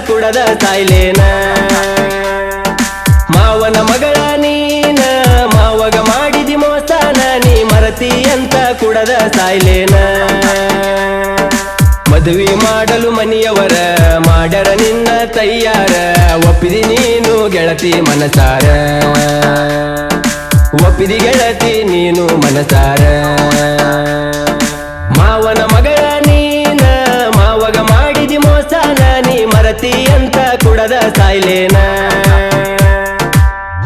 ಕುಡದ ಸಾಯ್ಲೇನ ಮಾವನ ಮಗಳ ನೀನ ಮಾವಗ ಮಾಡಿದಿ ಮೋಸನ ನೀ ಮರತಿ ಅಂತ ಕುಡದ ಸಾಯ್ಲೇನ ಮದುವೆ ಮಾಡಲು ಮನೆಯವರ ಮಾಡರ ನಿನ್ನ ತಯ್ಯಾರ ಒಪ್ಪಿದಿ ನೀನು ಗೆಳತಿ ಮನಸಾರ ಒಪ್ಪಿದಿ ಗೆಳತಿ ನೀನು ಮನಸಾರ ಮಾವನ ಮಗಳ ನೀನ ಮಾವಗ ಮಾಡಿದಿ ಮೋಸನ ನೀ ಮರತಿ ಅಂತ ಕುಡದ ಸಾಯ್ಲೇನ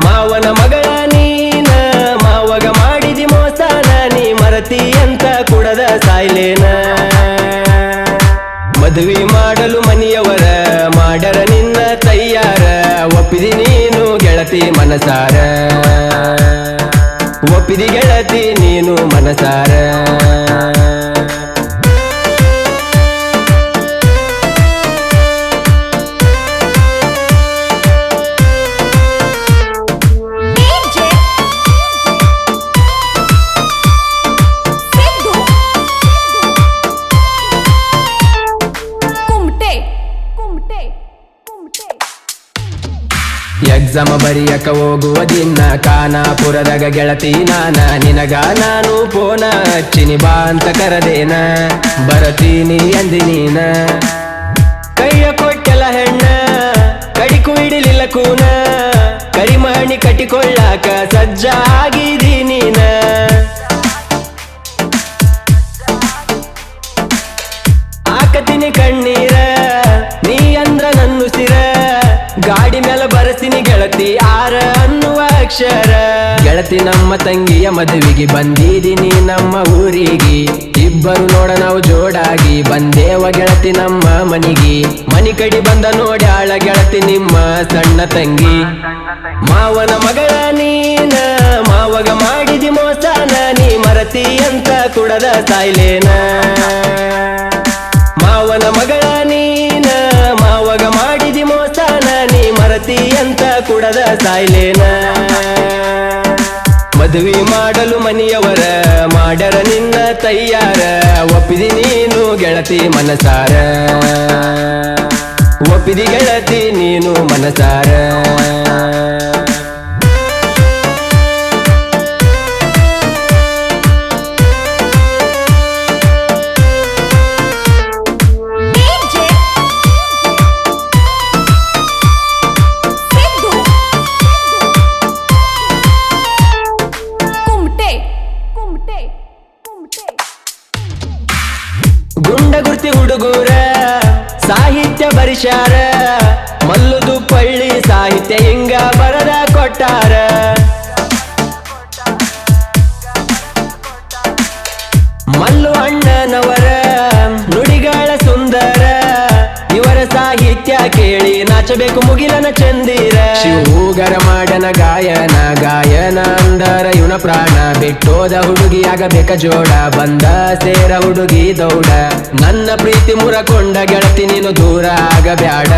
ಮಾವನ ಮಗಳ ನೀನ ಮಾವಗ ಮಾಡಿದಿ ಮೋಸನ ನೀ ಮರತಿ ಅಂತ ಕುಡದ ಸಾಯ್ಲೇನ ಮದುವೆ ಮಾಡಲು ಮನೆಯವರ ಮಾಡರ ನಿನ್ನ ತಯ್ಯಾರ ಒಪ್ಪಿದಿ ನೀನು ಗೆಳತಿ ಮನಸಾರ ಒಪ್ಪಿದಿ ಗೆಳತಿ ನೀನು ಮನಸಾರ ಎಕ್ಸಾಮ ಬರಿಯಕ ಹೋಗುವ ದಿನ ಖಾನಾಪುರದಾಗ ಗೆಳತಿ ನಾನ ನಿನಗ ನಾನು ಫೋನ ಹಚ್ಚಿನಿ ಬಾ ಅಂತ ಕರದೇನ ಬರತೀನಿ ಅಂದಿ ನೀನ ಕೈಯ ಕೊಟ್ಟೆಲ್ಲ ಹೆಣ್ಣ ಕಡಿಕು ಹಿಡಿಲಿಲ್ಲ ಕೂನ ಕರಿಮಣಿ ಕಟ್ಟಿಕೊಳ್ಳಾಕ ಸಜ್ಜಾಗಿದಿ ನೀನ ಆಕತಿನಿ ಕಣ್ಣೀರ ನೀ ಅಂದ್ರ ನನ್ನುಸಿರ ಗಾಡಿ ಮೇಲೆ ಬರಸಿನಿ ಗೆಳತಿ ಆರ ಅನ್ನುವ ಅಕ್ಷರ ಗೆಳತಿ ನಮ್ಮ ತಂಗಿಯ ಮದುವೆಗೆ ಬಂದಿದ್ದೀನಿ ನಮ್ಮ ಊರಿಗೆ ಇಬ್ಬರು ನೋಡ ನಾವು ಜೋಡಾಗಿ ಬಂದೇವ ಗೆಳತಿ ನಮ್ಮ ಮನಿಗೆ ಮನಿ ಕಡಿ ಬಂದ ನೋಡ್ಯಾಳ ಗೆಳತಿ ನಿಮ್ಮ ಸಣ್ಣ ತಂಗಿ ಮಾವನ ಮಗಳ ನೀನ ಮಾವಗ ಮಾಡಿದಿ ಮೋಸನ ನೀ ಮರತಿ ಅಂತ ಕುಡದ ಸಾಯ್ಲೇನ ಮಾವನ ಮಗಳ ನೀನ ಮಾವಗ ಮಾಡಿದಿ ಮೋಸನ ನೀ ಮರತಿ ಅಂತ ಕುಡದ ಸಾಯ್ಲೇನ ಮದುವೆ ಮಾಡಲು ಮನೆಯವರ ಮಾಡರ ನಿನ್ನ ತಯ್ಯಾರ ಒಪ್ಪಿದಿ ನೀನು ಗೆಳತಿ ಮನಸಾರ ಒಪ್ಪಿದಿ ಗೆಳತಿ ನೀನು ಮನಸಾರ ಗುಂಡಗುರ್ತಿ ಹುಡುಗೂರ ಸಾಹಿತ್ಯ ಬರಿಶಾರ ಮಲ್ಲುದು ಪಳ್ಳಿ ಸಾಹಿತ್ಯ ಹಿಂಗ ಬರದ ಕೊಟ್ಟಾರ ಮಲ್ಲು ಅಣ್ಣನವರ ನುಡಿಗಳ ಸುಂದರ ಇವರ ಸಾಹಿತ್ಯ ಕೇಳಿ ನಾಚಬೇಕು ಮುಗಿಲನ ಚಂದಿರ ಶಿವಗರ ಮಾಡನ ಗಾಯನ ಗಾಯನ ಅಂದರ ಇವನ ಪ್ರಾಣ ಬಿಟ್ಟೋದ ಹುಡುಗಿಯಾಗಬೇಕ ಜೋಡ ಬಂದ ಸೇರ ಹುಡುಗಿ ದೌಡ ನನ್ನ ಪ್ರೀತಿ ಮುರಕೊಂಡ ಗೆಳತಿ ನೀನು ದೂರ ಆಗಬ್ಯಾಡ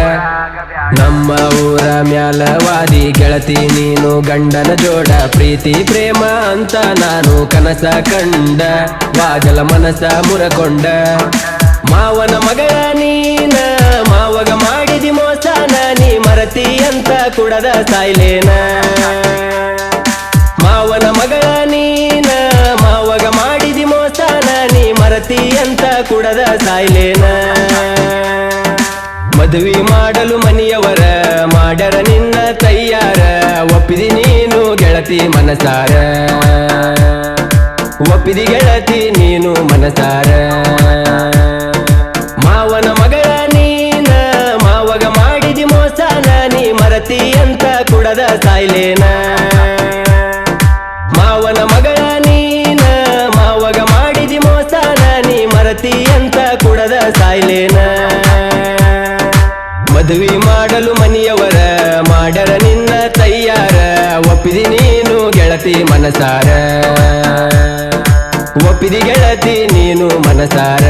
ನಮ್ಮ ಊರ ಮ್ಯಾಲವಾದಿ ಗೆಳತಿ ನೀನು ಗಂಡನ ಜೋಡ ಪ್ರೀತಿ ಪ್ರೇಮ ಅಂತ ನಾನು ಕನಸ ಕಂಡ ವಾಗಲ ಮನಸ ಮುರಕೊಂಡ ಮಾವನ ಮಗಳ ನೀನ ಮಾವಗ ಮಾಡಿದಿ ಮೋಸನ ನೀ ಮರತಿ ಅಂತ ಕುಡದ ಸಾಯ್ಲೇನ ಮಾವನ ಮಗಳ ನೀನ ಮಾವಗ ಮಾಡಿದಿ ಮೋಸನ ನೀ ಮರತಿ ಅಂತ ಕುಡದ ಸಾಯ್ಲೇನ ಮದುವೆ ಮಾಡಲು ಮನೆಯವರ ಮಾಡರ ನಿನ್ನ ತಯ್ಯಾರ ಒಪ್ಪಿದಿ ನೀನು ಗೆಳತಿ ಮನಸಾರ ಒಪ್ಪಿದಿ ಗೆಳತಿ ನೀನು ಮನಸಾರ ಮಾವನ ಮಗಳ ನೀನ ಮಾವಗ ಮಾಡಿದಿ ಮೋಸನ ನೀ ಮರತಿ ಅಂತ ಕುಡದ ಸಾಯ್ಲೇನ ಮಾವನ ಮಗಳ ನೀನ ಮಾವಗ ಮಾಡಿದಿ ಮೋಸನ ನೀ ಮರತಿ ಅಂತ ಕುಡದ ಸಾಯ್ಲೇನ ಮದುವೆ ಮಾಡಲು ಮನೆಯವರ ಮಾಡರ ನಿನ್ನ ತಯ್ಯಾರ ಒಪ್ಪಿದಿ ನೀನು ಗೆಳತಿ ಮನಸಾರ ಒಪ್ಪಿದಿ ಗೆಳತಿ ನೀನು ಮನಸಾರ